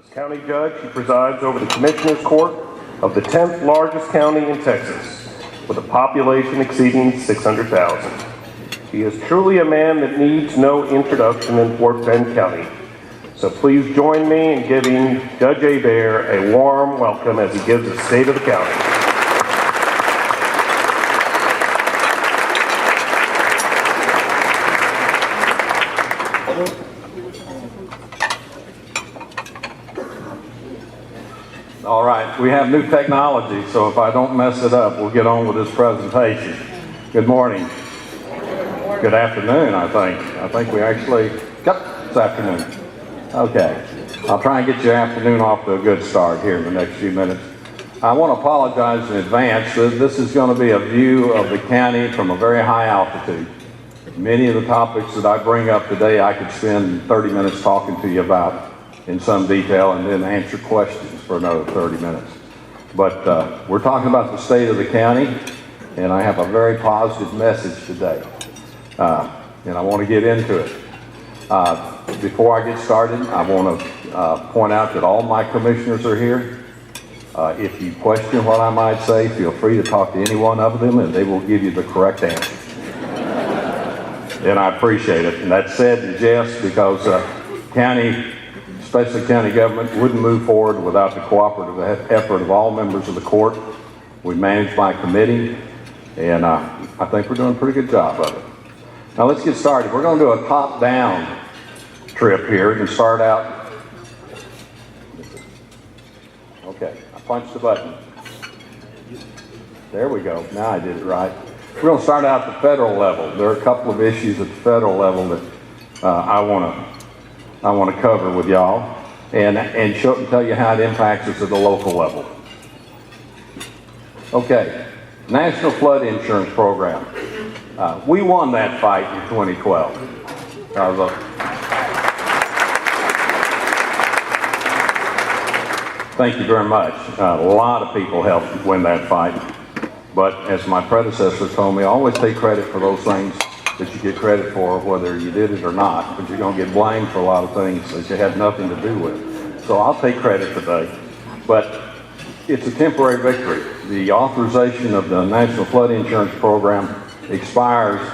As county judge, he presides over the Commissioner's Court of the 10th largest county in Texas, with a population exceeding 600,000. He is truly a man that needs no introduction in Fort Bend County. So please join me in giving Judge Hebert a warm welcome as he gives the state of the county. All right, we have new technology, so if I don't mess it up, we'll get on with this presentation. Good morning. Good afternoon, I think. I think we actually, yep, it's afternoon. Okay, I'll try and get your afternoon off to a good start here in the next few minutes. I want to apologize in advance. This is going to be a view of the county from a very high altitude. Many of the topics that I bring up today, I could spend 30 minutes talking to you about in some detail and then answer questions for another 30 minutes. But we're talking about the state of the county, and I have a very positive message today. And I want to get into it. Before I get started, I want to point out that all my commissioners are here. If you question what I might say, feel free to talk to any one of them, and they will give you the correct answer. And I appreciate it. And that's said in jest because county, especially county government, wouldn't move forward without the cooperative effort of all members of the court. We manage by committee, and I think we're doing a pretty good job of it. Now let's get started. We're going to do a top-down trip here and start out. Okay, I punched the button. There we go. Now I did it right. We're going to start out at the federal level. There are a couple of issues at the federal level that I want to cover with y'all and tell you how it impacts us at the local level. Okay, National Flood Insurance Program. We won that fight in 2012. Thank you very much. A lot of people helped win that fight. But as my predecessor told me, always take credit for those things that you get credit for, whether you did it or not, but you're going to get blamed for a lot of things that you had nothing to do with. So I'll take credit today. But it's a temporary victory. The authorization of the National Flood Insurance Program expires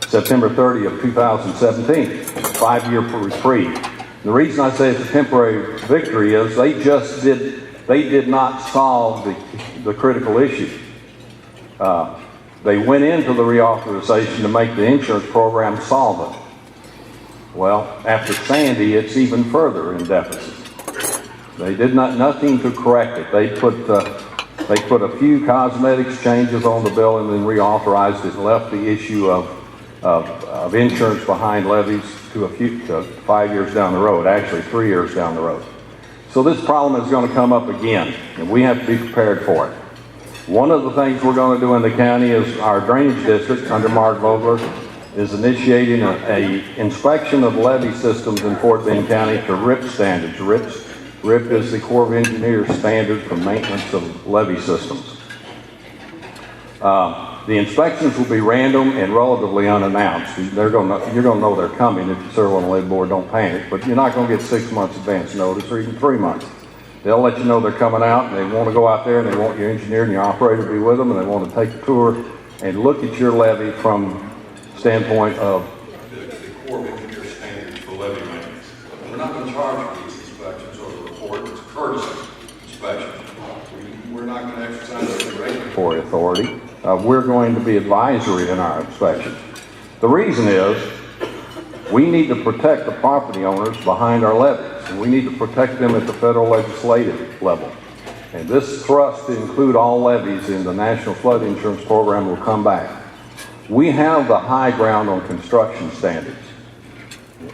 September 30 of 2017, 5-year reprieve. The reason I say it's a temporary victory is they did not solve the critical issue. They went into the reauthorization to make the insurance program solvent. Well, after Sandy, it's even further in deficit. They did nothing to correct it. They put a few cosmetics changes on the bill and then reauthorized it and left the issue of insurance behind levies to 5 years down the road, actually 3 years down the road. So this problem is going to come up again, and we have to be prepared for it. One of the things we're going to do in the county is our drainage district under Mark Vogler is initiating a inspection of levee systems in Fort Bend County to RIP standards. RIP is the Corps of Engineers standard for maintenance of levee systems. The inspections will be random and relatively unannounced. You're going to know they're coming. If you serve on the levee board, don't panic. But you're not going to get 6 months advance notice or even 3 months. They'll let you know they're coming out, and they want to go out there, and they want your engineer and your operator to be with them, and they want to take a tour and look at your levee from standpoint of the Corps of Engineers standards for levee maintenance. We're not going to charge for these inspections or the report. It's a courtesy inspection. We're not going to exercise any regulatory authority. We're going to be advisory in our inspections. The reason is we need to protect the property owners behind our levees. We need to protect them at the federal legislative level. And this thrust to include all levees in the National Flood Insurance Program will come back. We have the high ground on construction standards.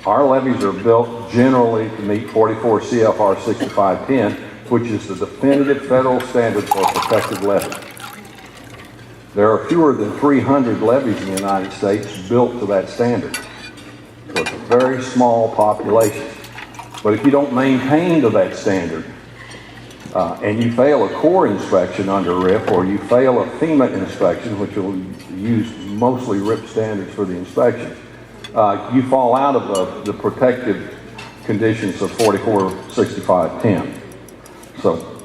Our levees are built generally to meet 44 CFR 6510, which is the definitive federal standard for a protected levee. There are fewer than 300 levees in the United States built to that standard. So it's a very small population. But if you don't maintain to that standard, and you fail a Corps inspection under RIP, or you fail a FEMA inspection, which will use mostly RIP standards for the inspection, you fall out of the protective conditions of 446510. So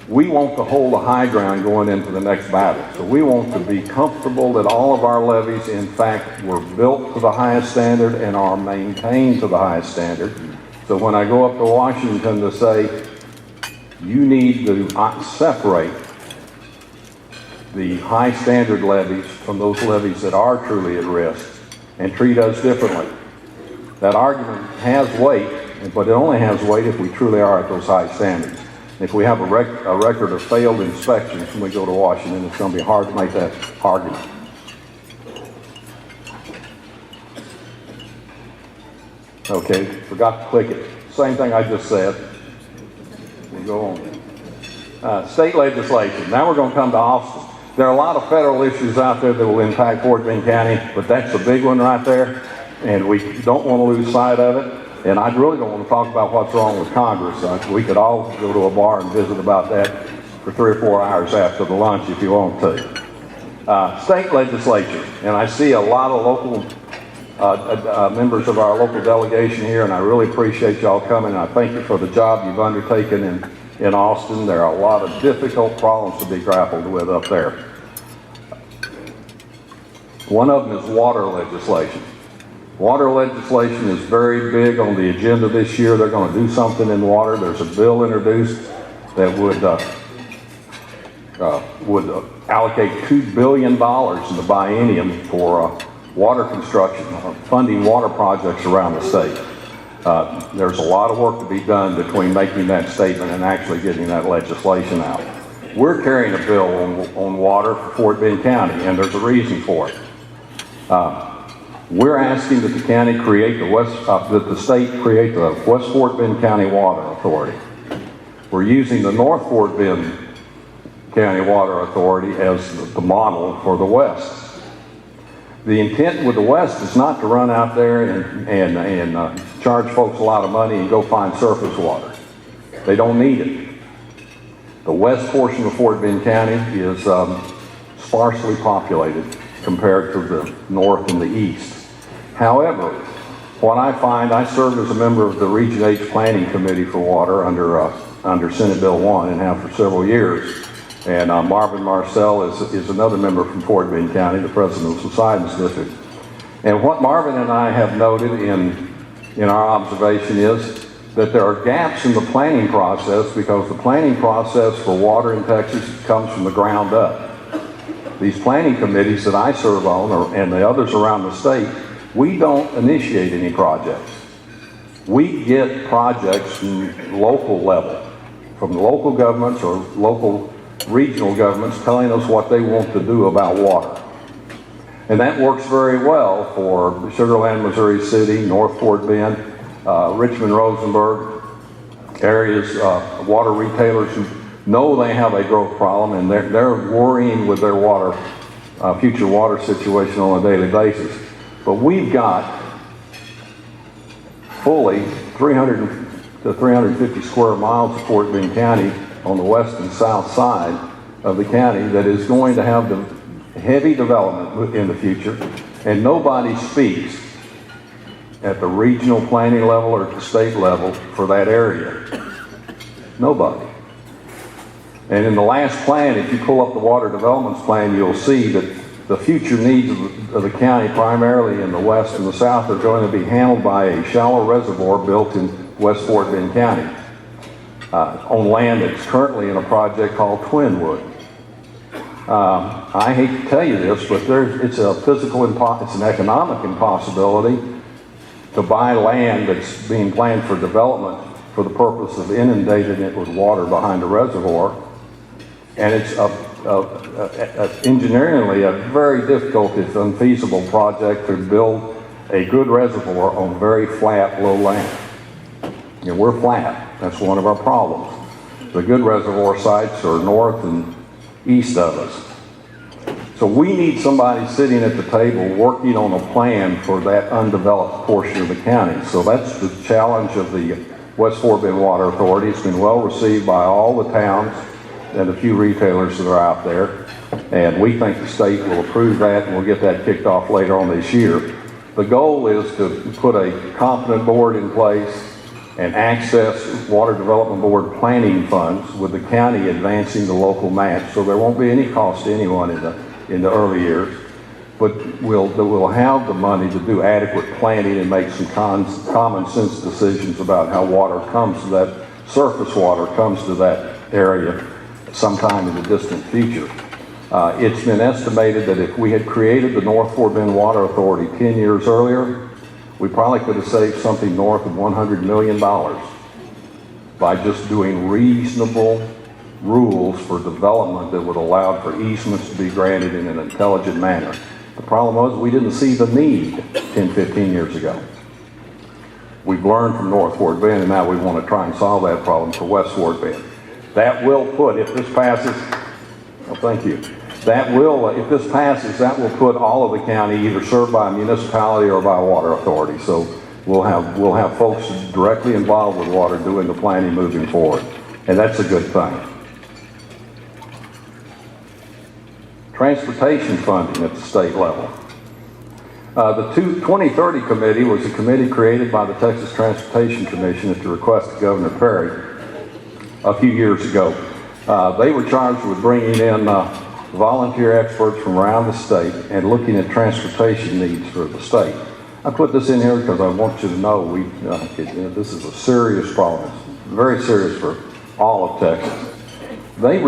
we want to hold the high ground going into the next battle. So we want to be comfortable that all of our levees, in fact, were built to the highest standard and are maintained to the highest standard. So when I go up to Washington to say, you need to separate the high standard levees from those levees that are truly at risk and treat us differently. That argument has weight, but it only has weight if we truly are at those high standards. If we have a record of failed inspections when we go to Washington, it's going to be hard to make that argument. Okay, forgot to click it. Same thing I just said. We'll go on. State legislation. Now we're going to come to Austin. There are a lot of federal issues out there that will impact Fort Bend County, but that's the big one right there, and we don't want to lose sight of it. And I really don't want to talk about what's wrong with Congress. We could all go to a bar and visit about that for 3 or 4 hours after the lunch if you want to. State legislature, and I see a lot of local members of our local delegation here, and I really appreciate y'all coming, and I thank you for the job you've undertaken in Austin. There are a lot of difficult problems to be grappled with up there. One of them is water legislation. Water legislation is very big on the agenda this year. They're going to do something in water. There's a bill introduced that would allocate $2 billion in the biennium for water construction, funding water projects around the state. There's a lot of work to be done between making that statement and actually getting that legislation out. We're carrying a bill on water for Fort Bend County, and there's a reason for it. We're asking that the county create that the state create the West Fort Bend County Water Authority. We're using the North Fort Bend County Water Authority as the model for the West. The intent with the West is not to run out there and charge folks a lot of money and go find surface water. They don't need it. The west portion of Fort Bend County is sparsely populated compared to the north and the east. However, what I find, I served as a member of the Region H Planning Committee for Water under Senate Bill 1 and have for several years. And Marvin Marcel is another member from Fort Bend County, the president of Poseidon's district. And what Marvin and I have noted in our observation is that there are gaps in the planning process because the planning process for water in Texas comes from the ground up. These planning committees that I serve on, and the others around the state, we don't initiate any projects. We get projects from local level, from the local governments or local regional governments telling us what they want to do about water. And that works very well for Sugar Land, Missouri City, North Fort Bend, Richmond, Rosenberg, areas, water retailers who know they have a growth problem and they're worrying with their water, future water situation on a daily basis. But we've got fully 300 to 350 square miles of Fort Bend County on the west and south side of the county that is going to have the heavy development in the future, and nobody speaks at the regional planning level or at the state level for that area. Nobody. And in the last plan, if you pull up the water developments plan, you'll see that the future needs of the county, primarily in the west and the south, are going to be handled by a shallow reservoir built in West Fort Bend County on land that's currently in a project called Twinwood. I hate to tell you this, but it's an economic impossibility to buy land that's being planned for development for the purpose of inundating it with water behind a reservoir. And it's engineeringly a very difficult, if unfeasible project to build a good reservoir on very flat, low land. And we're flat. That's one of our problems. The good reservoir sites are north and east of us. So we need somebody sitting at the table working on a plan for that undeveloped portion of the county. So that's the challenge of the West Fort Bend Water Authority. It's been well received by all the towns and a few retailers that are out there. And we think the state will approve that, and we'll get that kicked off later on this year. The goal is to put a competent board in place and access Water Development Board planning funds with the county advancing the local match, so there won't be any cost to anyone in the early years. But we'll have the money to do adequate planning and make some common sense decisions about how water comes to that, surface water comes to that area sometime in the distant future. It's been estimated that if we had created the North Fort Bend Water Authority 10 years earlier, we probably could have saved something north of $100 million by just doing reasonable rules for development that would allow for easements to be granted in an intelligent manner. The problem was we didn't see the need 10, 15 years ago. We've learned from North Fort Bend, and now we want to try and solve that problem for West Fort Bend. That will put, if this passes, well, thank you. That will, if this passes, that will put all of the county either served by a municipality or by a water authority. So we'll have folks directly involved with water doing the planning moving forward, and that's a good thing. Transportation funding at the state level. The 2030 committee was a committee created by the Texas Transportation Commission at the request of Governor Perry a few years ago. They were charged with bringing in volunteer experts from around the state and looking at transportation needs for the state. I put this in here because I want you to know this is a serious problem. It's very serious for all of Texas. They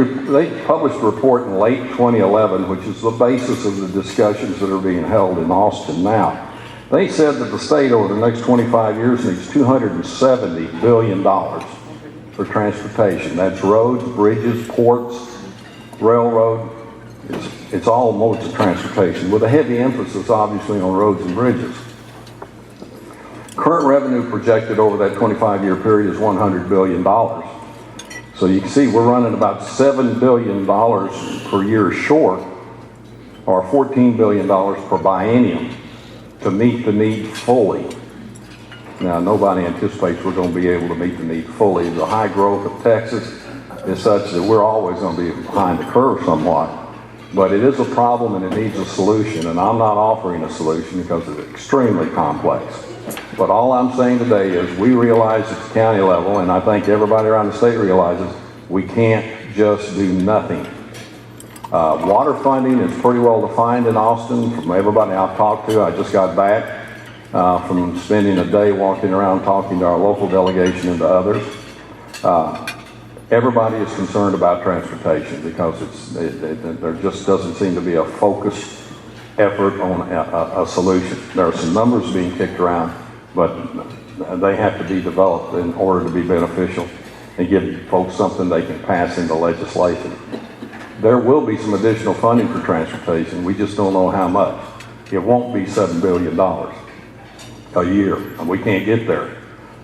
published a report in late 2011, which is the basis of the discussions that are being held in Austin now. They said that the state over the next 25 years needs $270 billion for transportation. That's roads, bridges, ports, railroad. It's all modes of transportation, with a heavy emphasis, obviously, on roads and bridges. Current revenue projected over that 25-year period is $100 billion. So you can see we're running about $7 billion per year short, or $14 billion per biennium, to meet the need fully. Now, nobody anticipates we're going to be able to meet the need fully. The high growth of Texas is such that we're always going to be behind the curve somewhat. But it is a problem and it needs a solution, and I'm not offering a solution because it's extremely complex. But all I'm saying today is we realize at the county level, and I think everybody around the state realizes, we can't just do nothing. Water funding is pretty well defined in Austin from everybody I've talked to. I just got back from spending a day walking around talking to our local delegation and to others. Everybody is concerned about transportation because there just doesn't seem to be a focused effort on a solution. There are some numbers being kicked around, but they have to be developed in order to be beneficial and give folks something they can pass into legislation. There will be some additional funding for transportation. We just don't know how much. It won't be $7 billion a year. We can't get there,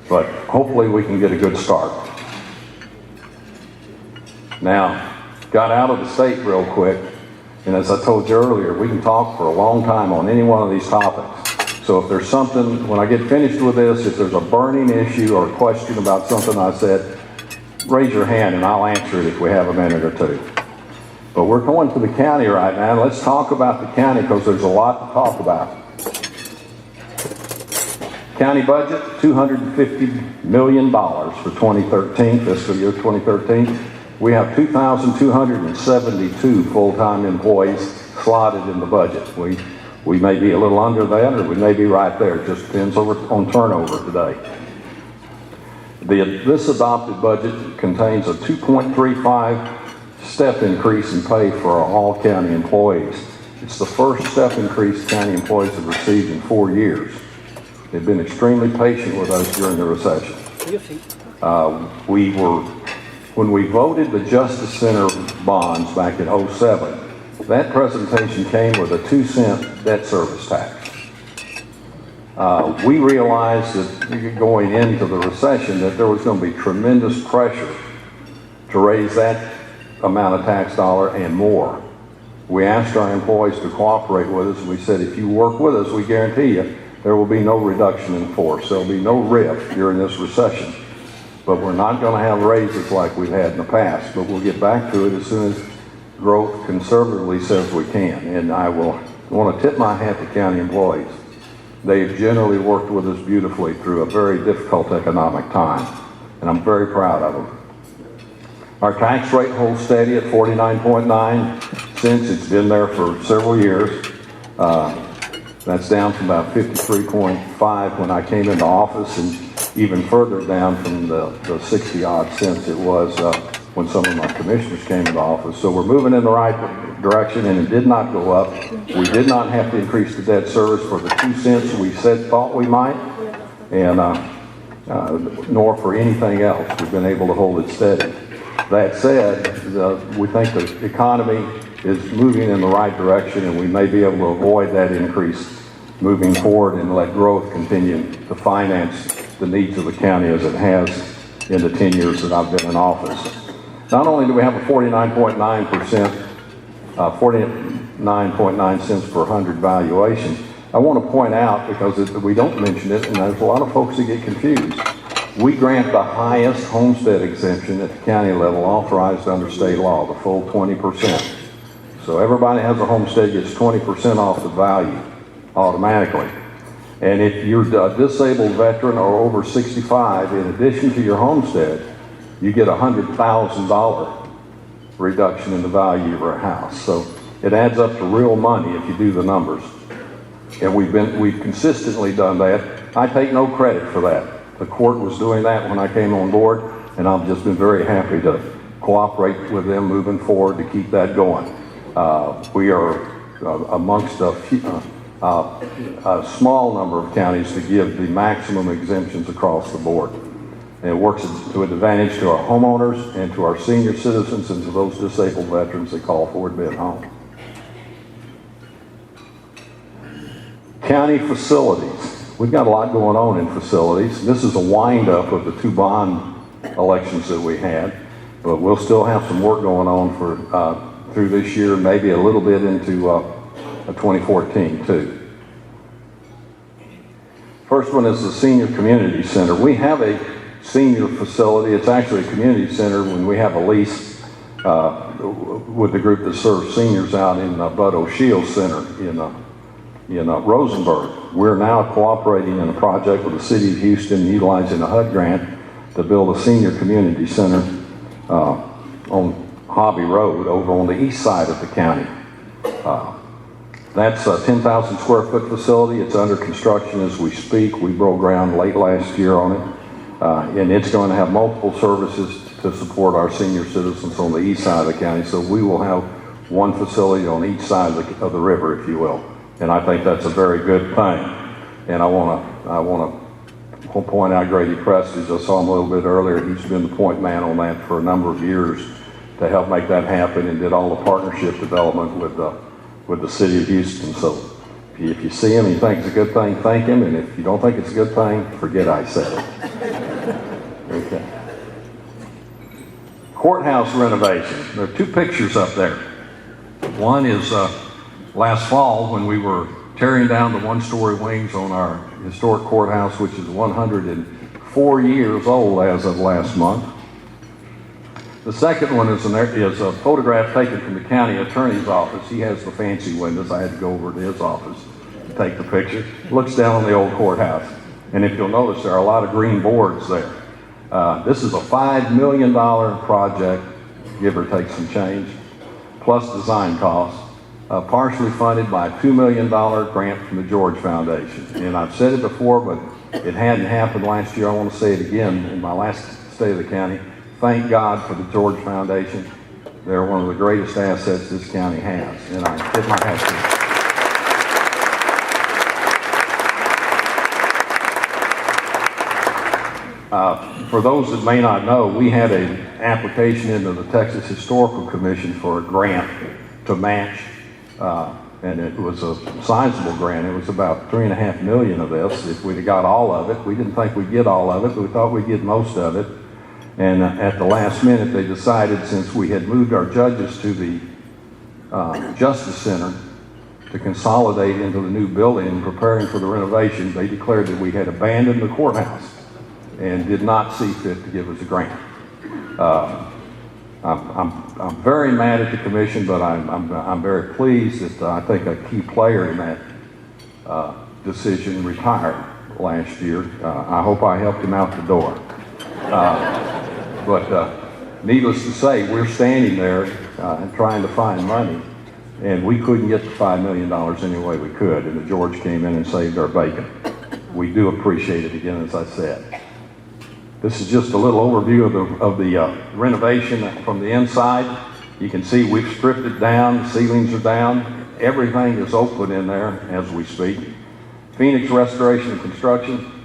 but hopefully we can get a good start. Now, got out of the state real quick, and as I told you earlier, we can talk for a long time on any one of these topics. So if there's something, when I get finished with this, if there's a burning issue or a question about something I said, raise your hand and I'll answer it if we have a minute or two. But we're going to the county right now. Let's talk about the county because there's a lot to talk about. County budget, $250 million for 2013, fiscal year 2013. We have 2,272 full-time employees slotted in the budget. We may be a little under that, or we may be right there. It just depends on turnover today. This adopted budget contains a 2.35 step increase in pay for all county employees. It's the first step increase county employees have received in 4 years. They've been extremely patient with us during the recession. When we voted the Justice Center bonds back in 2007, that presentation came with a 2-cent debt service tax. We realized that going into the recession that there was going to be tremendous pressure to raise that amount of tax dollar and more. We asked our employees to cooperate with us, and we said, if you work with us, we guarantee you there will be no reduction in force. There will be no rift during this recession. But we're not going to have raises like we've had in the past, but we'll get back to it as soon as growth conservatively says we can. And I will want to tip my hat to county employees. They've generally worked with us beautifully through a very difficult economic time, and I'm very proud of them. Our tax rate holds steady at 49.9 cents. It's been there for several years. That's down from about 53.5 when I came into office, and even further down from the 60 odd cents it was when some of my commissioners came into office. So we're moving in the right direction, and it did not go up. We did not have to increase the debt service for the 2 cents we thought we might, and nor for anything else. We've been able to hold it steady. That said, we think the economy is moving in the right direction, and we may be able to avoid that increase moving forward and let growth continue to finance the needs of the county as it has in the 10 years that I've been in office. Not only do we have a 49.9%, 49.9 cents per 100 valuation, I want to point out, because we don't mention it, and there's a lot of folks that get confused, we grant the highest homestead exemption at the county level authorized under state law, the full 20%. So everybody has a homestead gets 20% off the value automatically. And if you're a disabled veteran or over 65, in addition to your homestead, you get a $100,000 reduction in the value of your house. So it adds up to real money if you do the numbers. And we've consistently done that. I take no credit for that. The court was doing that when I came on board, and I've just been very happy to cooperate with them moving forward to keep that going. We are amongst a small number of counties to give the maximum exemptions across the board. And it works to advantage to our homeowners and to our senior citizens and to those disabled veterans that call for it being home. County facilities. We've got a lot going on in facilities. This is a wind-up of the 2 bond elections that we had, but we'll still have some work going on for through this year, maybe a little bit into 2014 too. First one is the Senior Community Center. We have a senior facility. It's actually a community center when we have a lease with the group that serves seniors out in Bud O'Shields Center in Rosenberg. We're now cooperating in a project with the City of Houston utilizing a HUD grant to build a senior community center on Hobby Road over on the east side of the county. That's a 10,000 square foot facility. It's under construction as we speak. We broke ground late last year on it. And it's going to have multiple services to support our senior citizens on the east side of the county. So we will have one facility on each side of the river, if you will. And I think that's a very good thing. And I want to point out Grady Prestige. I saw him a little bit earlier. He's been the point man on that for a number of years to help make that happen, and did all the partnership development with the City of Houston. So if you see him and you think it's a good thing, thank him. And if you don't think it's a good thing, forget I said it. Okay. Courthouse renovation. There are 2 pictures up there. One is last fall when we were tearing down the 1-story wings on our historic courthouse, which is 104 years old as of last month. The second one is a photograph taken from the county attorney's office. He has the fancy windows. I had to go over to his office to take the picture. Looks down on the old courthouse. And if you'll notice, there are a lot of green boards there. This is a $5 million project, give or take some change, plus design costs, partially funded by a $2 million grant from the George Foundation. And I've said it before, but it hadn't happened last year. I want to say it again in my last State of the County. Thank God for the George Foundation. They're one of the greatest assets this county has, and I tip my hat to them. For those that may not know, we had an application into the Texas Historical Commission for a grant to match, and it was a sizable grant. It was about $3.5 million of this. If we'd have got all of it, we didn't think we'd get all of it, but we thought we'd get most of it. And at the last minute, they decided, since we had moved our judges to the Justice Center to consolidate into the new building and preparing for the renovation, they declared that we had abandoned the courthouse and did not see fit to give us a grant. I'm very mad at the commission, but I'm very pleased that I think a key player in that decision, retired last year. I hope I helped him out the door. But needless to say, we're standing there and trying to find money, and we couldn't get the $5 million any way we could, and the George came in and saved our bacon. We do appreciate it again, as I said. This is just a little overview of the renovation from the inside. You can see we've stripped it down, the ceilings are down, everything is open in there as we speak. Phoenix Restoration and Construction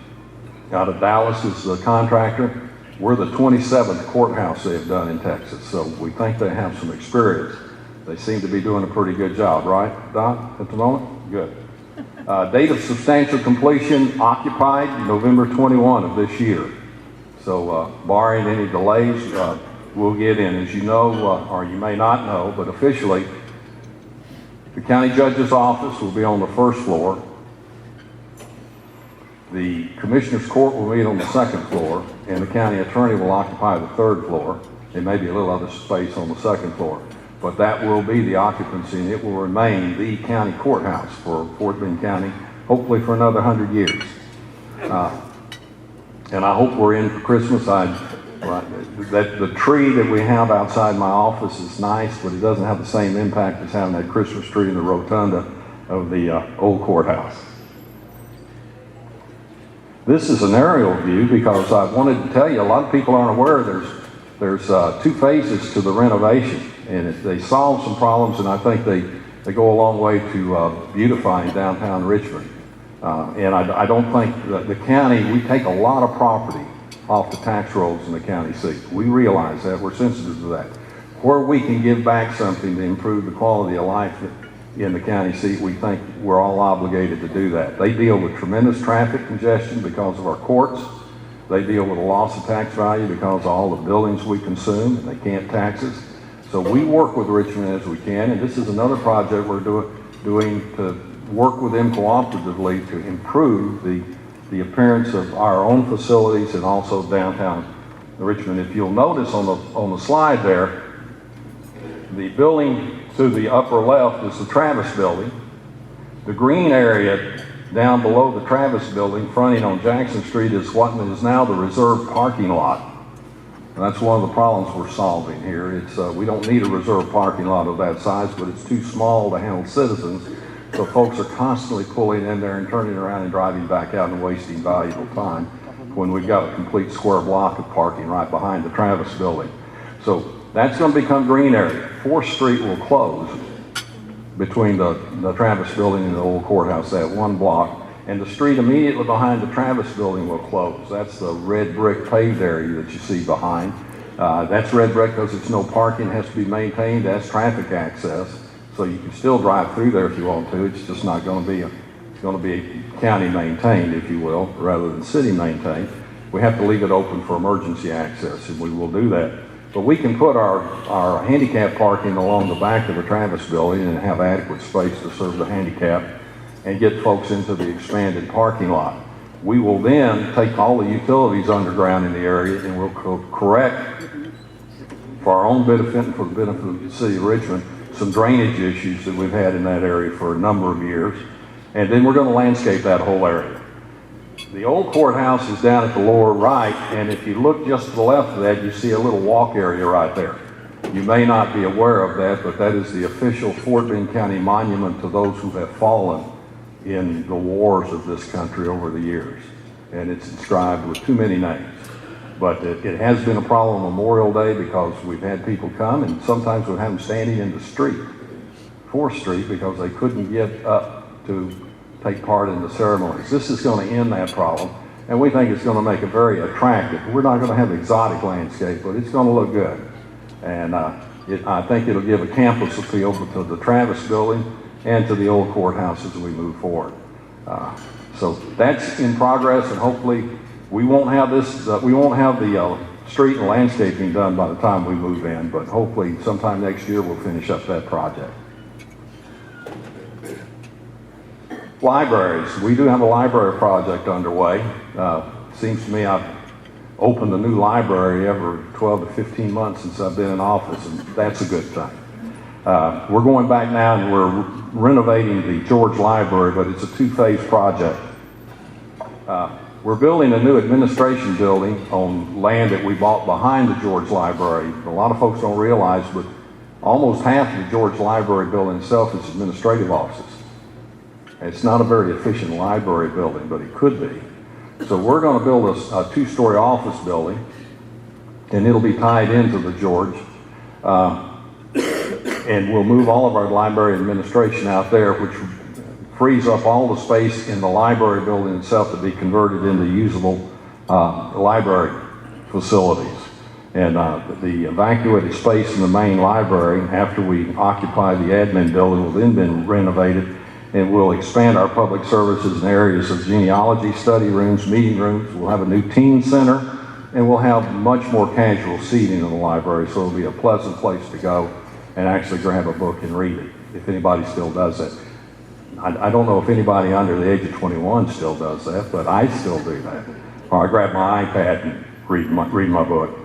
out of Dallas is the contractor. We're the 27th courthouse they've done in Texas, so we think they have some experience. They seem to be doing a pretty good job, right, Don, at the moment? Good. Date of substantial completion, occupied November 21 of this year. So barring any delays, we'll get in. As you know, or you may not know, but officially, the county judge's office will be on the first floor. The commissioner's court will meet on the second floor, and the county attorney will occupy the third floor. There may be a little other space on the second floor, but that will be the occupancy, and it will remain the county courthouse for Fort Bend County, hopefully for another 100 years. And I hope we're in for Christmas. The tree that we have outside my office is nice, but it doesn't have the same impact as having that Christmas tree in the rotunda of the old courthouse. This is an aerial view because I wanted to tell you, a lot of people aren't aware there's two phases to the renovation, and they solve some problems, and I think they go a long way to beautifying downtown Richmond. And I don't think that the county, we take a lot of property off the tax rolls in the county seat. We realize that, we're sensitive to that. Where we can give back something to improve the quality of life in the county seat, we think we're all obligated to do that. They deal with tremendous traffic congestion because of our courts. They deal with a loss of tax value because of all the buildings we consume, and they can't tax us. So we work with Richmond as we can, and this is another project we're doing to work with them cooperatively to improve the appearance of our own facilities and also downtown Richmond. If you'll notice on the slide there, the building to the upper left is the Travis building. The green area down below the Travis building, fronting on Jackson Street, is what is now the reserved parking lot. And that's one of the problems we're solving here. We don't need a reserved parking lot of that size, but it's too small to handle citizens. So folks are constantly pulling in there and turning around and driving back out and wasting valuable time when we've got a complete square block of parking right behind the Travis building. So that's going to become green area. 4th Street will close between the Travis building and the old courthouse, that one block. And the street immediately behind the Travis building will close. That's the red brick paved area that you see behind. That's red brick because it's no parking, has to be maintained. That's traffic access. So you can still drive through there if you want to. It's just not going to be county maintained, if you will, rather than city maintained. We have to leave it open for emergency access, and we will do that. But we can put our handicap parking along the back of the Travis building and have adequate space to serve the handicap and get folks into the expanded parking lot. We will then take all the utilities underground in the area, and we'll correct, for our own benefit and for the benefit of the city of Richmond, some drainage issues that we've had in that area for a number of years. And then we're going to landscape that whole area. The old courthouse is down at the lower right, and if you look just to the left of that, you see a little walk area right there. You may not be aware of that, but that is the official Fort Bend County monument to those who have fallen in the wars of this country over the years. And it's inscribed with too many names. But it has been a problem Memorial Day because we've had people come, and sometimes we've had them standing in the street, 4th Street, because they couldn't get up to take part in the ceremonies. This is going to end that problem, and we think it's going to make it very attractive. We're not going to have exotic landscape, but it's going to look good. And I think it'll give a campus appeal to the Travis building and to the old courthouse as we move forward. So that's in progress, and hopefully we won't have the street and landscaping done by the time we move in, but hopefully sometime next year we'll finish up that project. Libraries. We do have a library project underway. Seems to me I've opened a new library every 12 to 15 months since I've been in office, and that's a good thing. We're going back now and we're renovating the George Library, but it's a two-phase project. We're building a new administration building on land that we bought behind the George Library. A lot of folks don't realize, but almost half of the George Library building itself is administrative offices. It's not a very efficient library building, but it could be. So we're going to build a two-story office building, and it'll be tied into the George. And we'll move all of our library administration out there, which frees up all the space in the library building itself to be converted into usable library facilities. And the evacuated space in the main library, after we occupy the admin building, will then be renovated, and we'll expand our public services in areas of genealogy, study rooms, meeting rooms. We'll have a new teen center, and we'll have much more casual seating in the library, so it'll be a pleasant place to go and actually grab a book and read it, if anybody still does that. I don't know if anybody under the age of 21 still does that, but I still do that. Or I grab my iPad and read my book.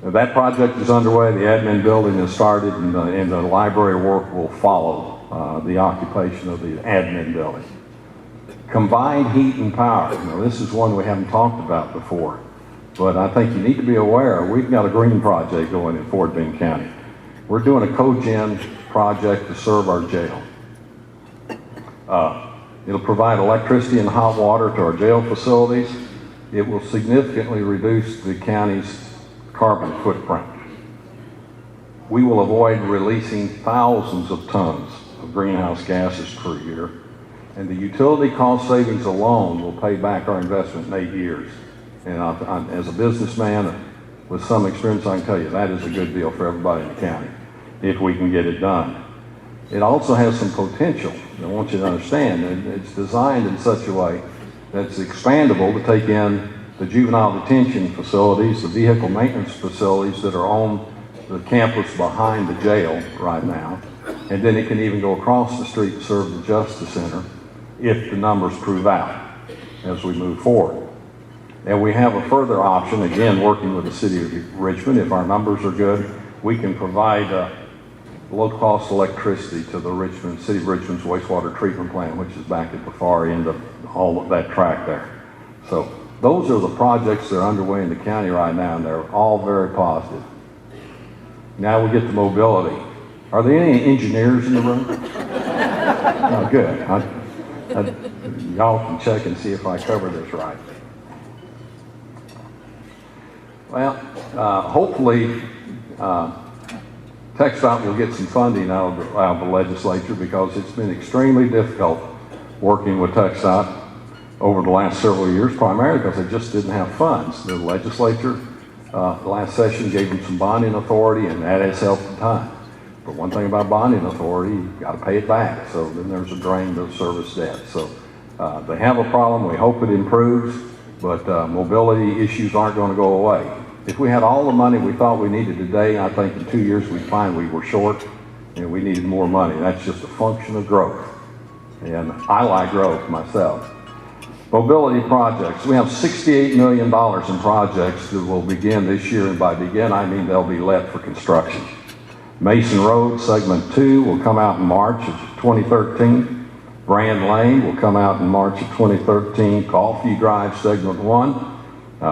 Now, that project is underway, the admin building has started, and the library work will follow the occupation of the admin building. Combined heat and power. Now, this is one we haven't talked about before, but I think you need to be aware, we've got a green project going in Fort Bend County. We're doing a cogen project to serve our jail. It'll provide electricity and hot water to our jail facilities. It will significantly reduce the county's carbon footprint. We will avoid releasing thousands of tons of greenhouse gases per year, and the utility cost savings alone will pay back our investment in 8 years. And as a businessman with some experience, I can tell you that is a good deal for everybody in the county if we can get it done. It also has some potential. I want you to understand, it's designed in such a way that it's expandable to take in the juvenile detention facilities, the vehicle maintenance facilities that are on the campus behind the jail right now, and then it can even go across the street and serve the Justice Center if the numbers prove out as we move forward. And we have a further option, again, working with the city of Richmond. If our numbers are good, we can provide low-cost electricity to the city of Richmond's wastewater treatment plant, which is back at the far end of all of that track there. So those are the projects that are underway in the county right now, and they're all very positive. Now we get to mobility. Are there any engineers in the room? Oh, good. Y'all can check and see if I cover this right. Well, hopefully, TxDOT will get some funding out of the legislature, because it's been extremely difficult working with TxDOT over the last several years, primarily because they just didn't have funds. The legislature, last session, gave them some bonding authority, and that has helped the time. But one thing about bonding authority, you've got to pay it back. So then there's a drain to service debt. So they have a problem. We hope it improves, but mobility issues aren't going to go away. If we had all the money we thought we needed today, I think in 2 years we'd find we were short and we needed more money. That's just a function of growth. And I like growth myself. Mobility projects. We have $68 million in projects that will begin this year, and by begin I mean they'll be let for construction. Mason Road, segment 2 will come out in March of 2013. Brand Lane will come out in March of 2013. Golfview Drive, segment 1.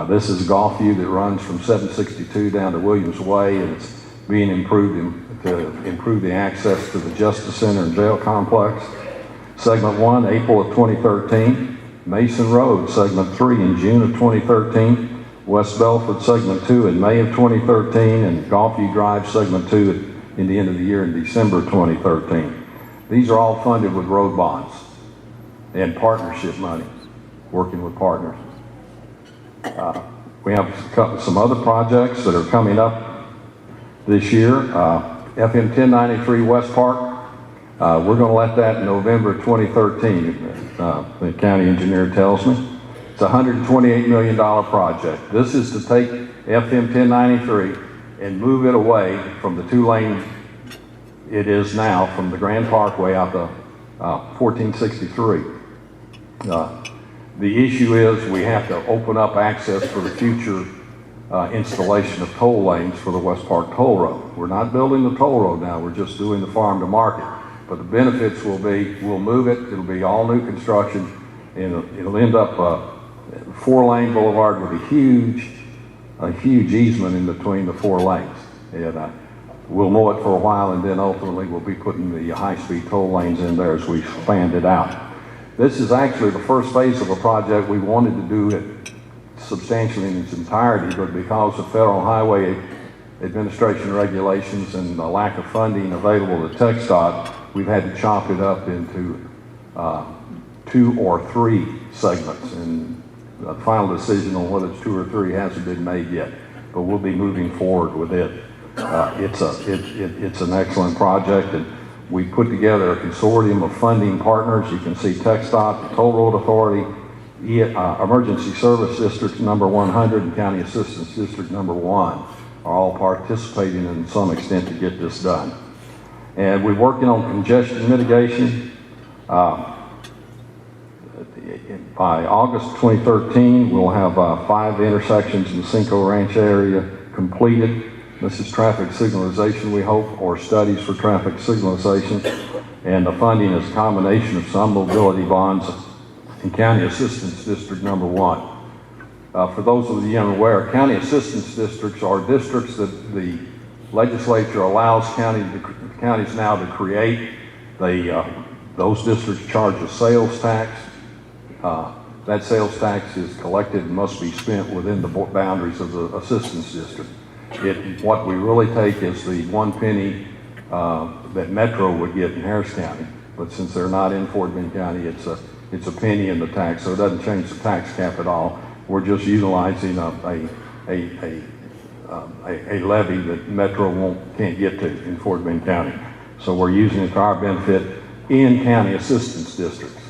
This is Golfview that runs from 762 down to Williams Way, and it's being improved to improve the access to the Justice Center and Jail Complex. Segment 1, April of 2013. Mason Road, segment 3 in June of 2013. West Belford, segment 2 in May of 2013, and Golfview Drive, segment 2 in the end of the year in December 2013. These are all funded with road bonds and partnership money, working with partners. We have some other projects that are coming up this year. FM 1093 West Park, we're going to let that in November 2013, the county engineer tells me. It's a $128 million project. This is to take FM 1093 and move it away from the 2-lane it is now, from the Grand Parkway out to 1463. The issue is we have to open up access for the future installation of toll lanes for the West Park Toll Road. We're not building the toll road now, we're just doing the farm to market. But the benefits will be, we'll move it, it'll be all new construction, and it'll end up a 4-lane boulevard with a huge easement in between the 4 lanes. And we'll know it for a while, and then ultimately we'll be putting the high-speed toll lanes in there as we expand it out. This is actually the first phase of a project. We wanted to do it substantially in its entirety, but because of Federal Highway Administration regulations and the lack of funding available to TxDOT, we've had to chop it up into 2 or 3 segments, and the final decision on whether it's 2 or 3 hasn't been made yet, but we'll be moving forward with it. It's an excellent project, and we put together a consortium of funding partners. You can see TxDOT, the Toll Road Authority, Emergency Service District number 100, and County Assistance District number 1 are all participating in some extent to get this done. And we're working on congestion mitigation. By August 2013, we'll have 5 intersections in the Cinco Ranch area completed. This is traffic signalization, we hope, or studies for traffic signalization. And the funding is a combination of some mobility bonds and County Assistance District number 1. For those of you unaware, County Assistance Districts are districts that the legislature allows counties now to create. Those districts charge a sales tax. That sales tax is collected and must be spent within the boundaries of the assistance district. What we really take is the 1 penny that Metro would get in Harris County, but since they're not in Fort Bend County, it's a penny in the tax, so it doesn't change the tax cap at all. We're just utilizing a levy that Metro can't get to in Fort Bend County. So we're using it to our benefit in county assistance districts.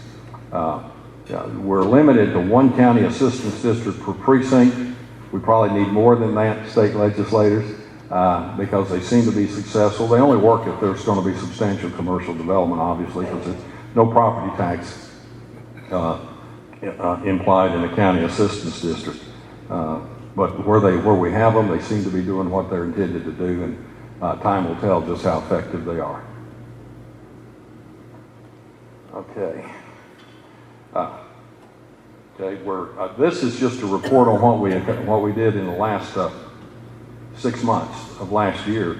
We're limited to 1 county assistance district per precinct. We probably need more than that, state legislators, because they seem to be successful. They only work if there's going to be substantial commercial development, obviously, because there's no property tax implied in a county assistance district. But where we have them, they seem to be doing what they're intended to do, and time will tell just how effective they are. Okay. This is just a report on what we did in the last 6 months of last year.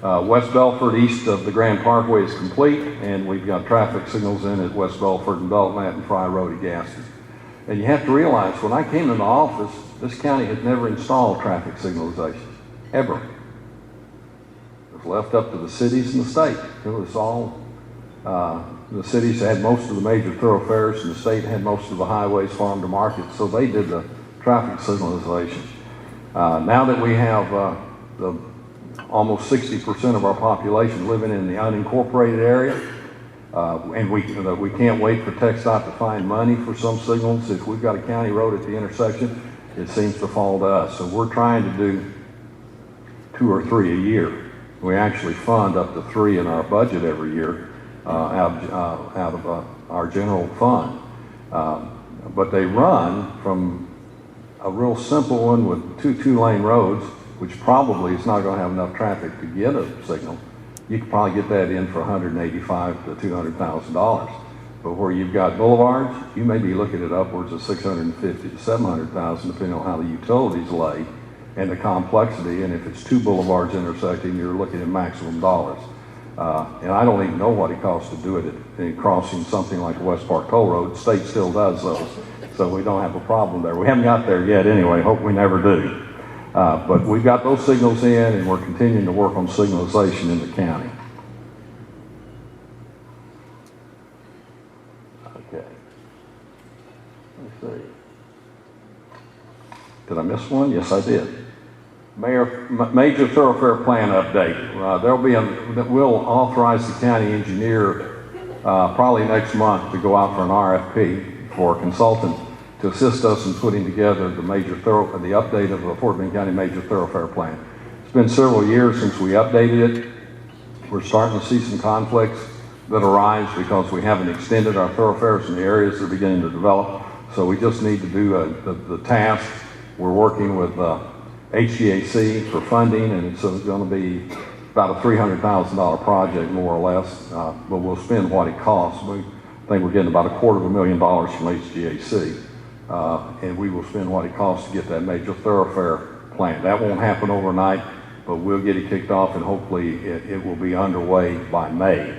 West Belford, east of the Grand Parkway, is complete, and we've got traffic signals in at West Belford and Belknap and Fry Road at Gaston. And you have to realize, when I came into office, this county had never installed traffic signalization, ever. It was left up to the cities and the state. It was all, the cities had most of the major thoroughfares, and the state had most of the highways, farm to market, so they did the traffic signalization. Now that we have almost 60% of our population living in the unincorporated area, and we can't wait for TxDOT to find money for some signals. If we've got a county road at the intersection, it seems to fall to us. So we're trying to do 2 or 3 a year. We actually fund up to 3 in our budget every year out of our general fund. But they run from a real simple one with 2 2-lane roads, which probably is not going to have enough traffic to get a signal. You could probably get that in for $185,000 to $200,000. But where you've got boulevards, you may be looking at upwards of $650,000 to $700,000, depending on how the utilities lay and the complexity. And if it's 2 boulevards intersecting, you're looking at maximum dollars. And I don't even know what it costs to do it in crossing something like the West Park Toll Road. The state still does those, so we don't have a problem there. We haven't got there yet anyway, hope we never do. But we've got those signals in, and we're continuing to work on signalization in the county. Okay. Let's see. Did I miss one? Yes, I did. Major thoroughfare plan update. We'll authorize the county engineer probably next month to go out for an RFP for a consultant to assist us in putting together the update of the Fort Bend County Major Thoroughfare Plan. It's been several years since we updated it. We're starting to see some conflicts that arise because we haven't extended our thoroughfares in the areas that are beginning to develop. So we just need to do the task. We're working with HGAC for funding, and it's going to be about a $300,000 project, more or less, but we'll spend what it costs. We think we're getting about $250,000 from HGAC, and we will spend what it costs to get that major thoroughfare planned. That won't happen overnight, but we'll get it kicked off, and hopefully it will be underway by May.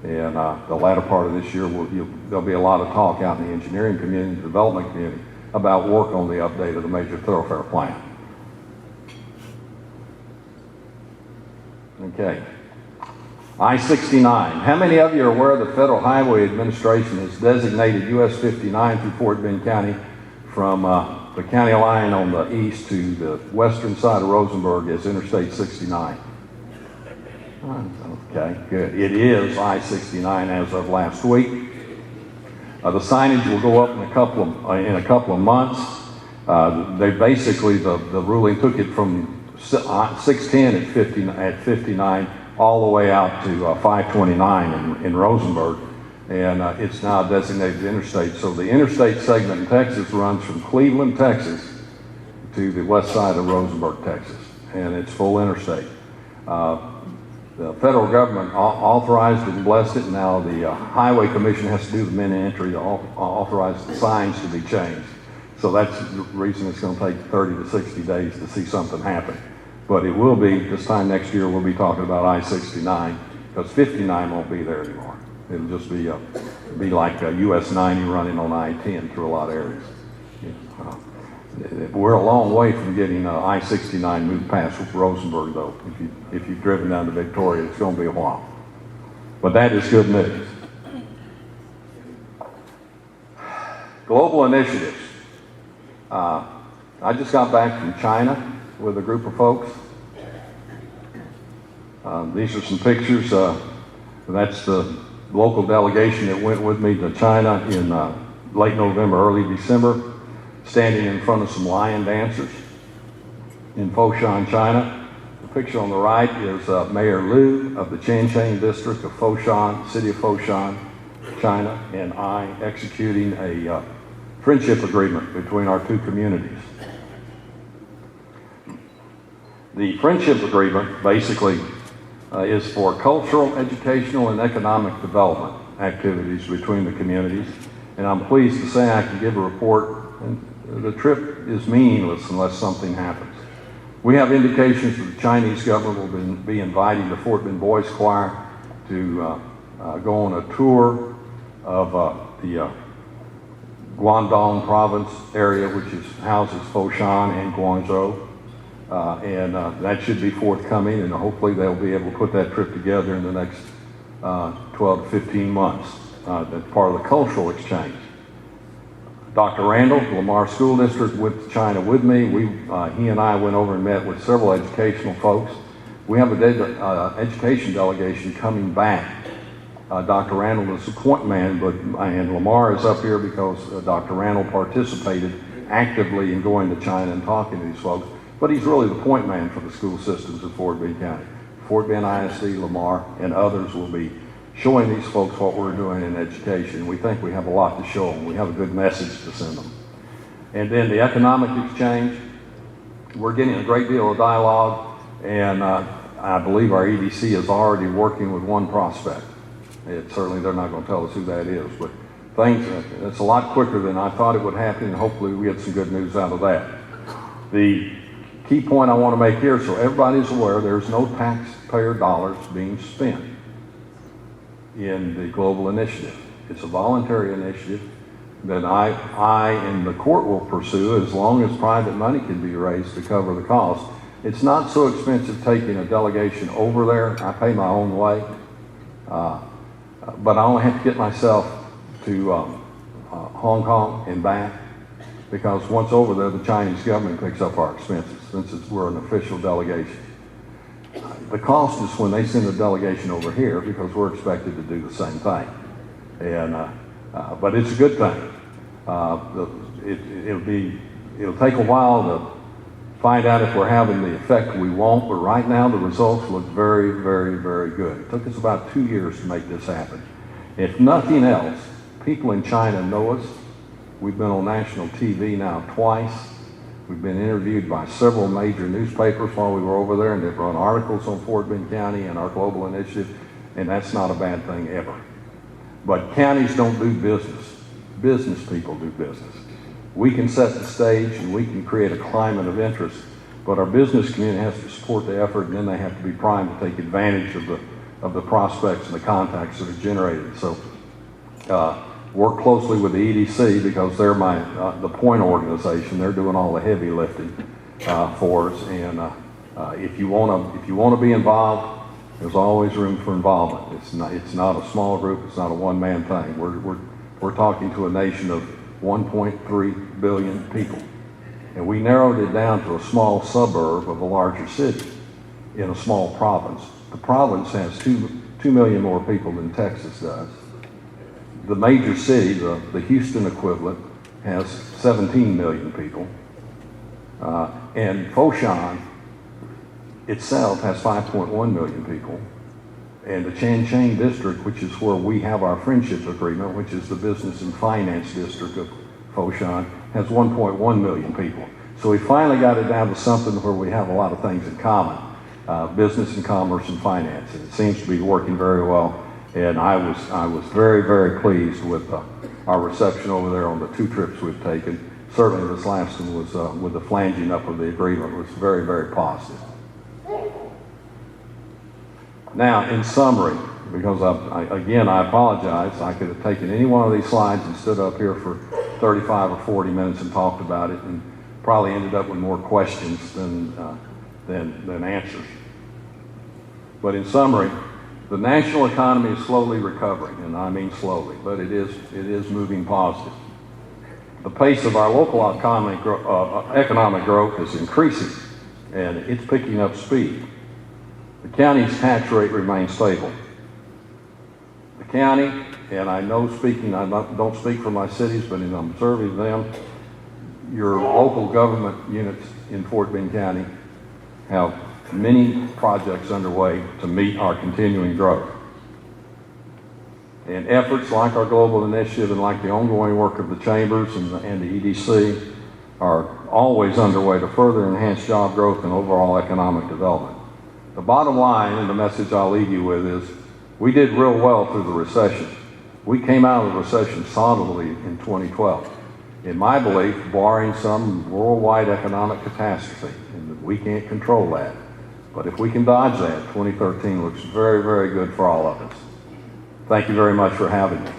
And the latter part of this year, there'll be a lot of talk out in the engineering community, the development community, about work on the update of the major thoroughfare plan. Okay. I-69. How many of you are aware the Federal Highway Administration has designated US 59 through Fort Bend County from the county line on the east to the western side of Rosenberg as Interstate 69? Okay, good. It is I-69 as of last week. The signage will go up in a couple of months. They basically, the ruling took it from 610 at 59 all the way out to 529 in Rosenberg, and it's now designated interstate. So the interstate segment in Texas runs from Cleveland, Texas to the west side of Rosenberg, Texas, and it's full interstate. The federal government authorized it and blessed it, and now the Highway Commission has to do the minute entry to authorize the signs to be changed. So that's the reason it's going to take 30 to 60 days to see something happen. But it will be, this time next year, we'll be talking about I-69, because 59 won't be there anymore. It'll just be like US 90 running on I-10 through a lot of areas. We're a long way from getting I-69 moved past Rosenberg, though. If you've driven down to Victoria, it's going to be a while. But that is good news. Global initiatives. I just got back from China with a group of folks. These are some pictures. That's the local delegation that went with me to China in late November, early December, standing in front of some lion dancers in Foshan, China. The picture on the right is Mayor Liu of the Changcheng district of Foshan, city of Foshan, China, and I executing a friendship agreement between our two communities. The friendship agreement basically is for cultural, educational, and economic development activities between the communities. And I'm pleased to say I can give a report, and the trip is meaningless unless something happens. We have indications that the Chinese government will be inviting the Fort Bend Boys Choir to go on a tour of the Guangdong province area, which houses Foshan and Guangzhou. And that should be forthcoming, and hopefully they'll be able to put that trip together in the next 12 to 15 months. That's part of the cultural exchange. Dr. Randall, Lamar School District, went to China with me. He and I went over and met with several educational folks. We have an education delegation coming back. Dr. Randall is the point man, and Lamar is up here because Dr. Randall participated actively in going to China and talking to these folks. But he's really the point man for the school systems in Fort Bend County. Fort Bend ISD, Lamar, and others will be showing these folks what we're doing in education. We think we have a lot to show them. We have a good message to send them. And then the economic exchange, we're getting a great deal of dialogue, and I believe our EDC is already working with one prospect. Certainly they're not going to tell us who that is, but it's a lot quicker than I thought it would happen, and hopefully we get some good news out of that. The key point I want to make here, so everybody's aware, there's no taxpayer dollars being spent in the global initiative. It's a voluntary initiative that I and the court will pursue as long as private money can be raised to cover the cost. It's not so expensive taking a delegation over there. I pay my own way, but I only have to get myself to Hong Kong and back, because once over there, the Chinese government picks up our expenses since we're an official delegation. The cost is when they send a delegation over here, because we're expected to do the same thing. And but it's a good thing. It'll take a while to find out if we're having the effect we want, but right now the results look very, very, very good. It took us about 2 years to make this happen. If nothing else, people in China know us. We've been on national TV now twice. We've been interviewed by several major newspapers while we were over there, and they've run articles on Fort Bend County and our global initiative, and that's not a bad thing ever. But counties don't do business. Business people do business. We can set the stage and we can create a climate of interest, but our business community has to support the effort, and then they have to be primed to take advantage of the prospects and the contacts that are generated. So work closely with the EDC because they're the point organization. They're doing all the heavy lifting for us. And if you want to be involved, there's always room for involvement. It's not a small group. It's not a one-man thing. We're talking to a nation of 1.3 billion people, and we narrowed it down to a small suburb of a larger city in a small province. The province has 2 million more people than Texas does. The major city, the Houston equivalent, has 17 million people. And Foshan itself has 5.1 million people. And the Chan Chang district, which is where we have our friendship agreement, which is the business and finance district of Foshan, has 1.1 million people. So we finally got it down to something where we have a lot of things in common, business and commerce and finance. And it seems to be working very well. And I was very, very pleased with our reception over there on the 2 trips we've taken. Certainly this last one was, with the flanging up of the agreement, was very, very positive. Now, in summary, because I apologize, I could have taken any one of these slides and stood up here for 35 or 40 minutes and talked about it and probably ended up with more questions than answers. But in summary, the national economy is slowly recovering, and I mean slowly, but it is moving positive. The pace of our local economic growth is increasing, and it's picking up speed. The county's tax rate remains stable. The county, and I don't speak for my cities, but in observing them, your local government units in Fort Bend County have many projects underway to meet our continuing growth. And efforts like our global initiative and like the ongoing work of the chambers and the EDC are always underway to further enhance job growth and overall economic development. The bottom line, and the message I'll leave you with, is we did real well through the recession. We came out of the recession solidly in 2012. In my belief, barring some worldwide economic catastrophe, and we can't control that, but if we can dodge that, 2013 looks very, very good for all of us. Thank you very much for having me.